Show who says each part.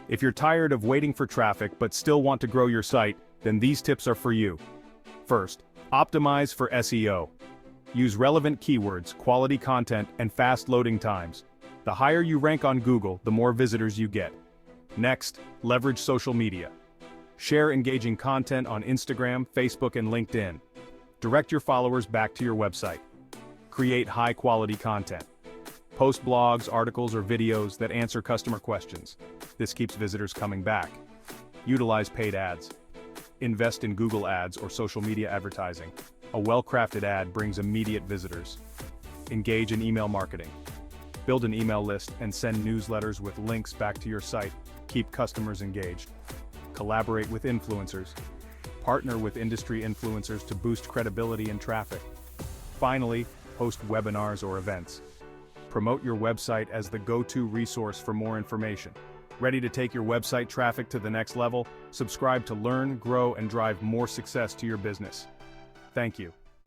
Speaker 1: If you're tired of waiting for traffic but still want to grow your site, then these tips are for you. First, optimize for SEO. Use relevant keywords, quality content, and fast loading times. The higher you rank on Google, the more visitors you get. Next, leverage social media. Share engaging content on Instagram, Facebook, and LinkedIn. Direct your followers back to your website. Create high-quality content. Post blogs, articles, or videos that answer customer questions. This keeps visitors coming back. Utilize paid ads. Invest in Google Ads or social media advertising. A well-crafted ad brings immediate visitors. Engage in email marketing. Build an email list and send newsletters with links back to your site. Keep customers engaged. Collaborate with influencers. Partner with industry influencers to boost credibility and traffic. Finally, host webinars or events. Promote your website as the go-to resource for more information. Ready to take your website traffic to the next level? Subscribe to learn, grow, and drive more success to your business. Thank you.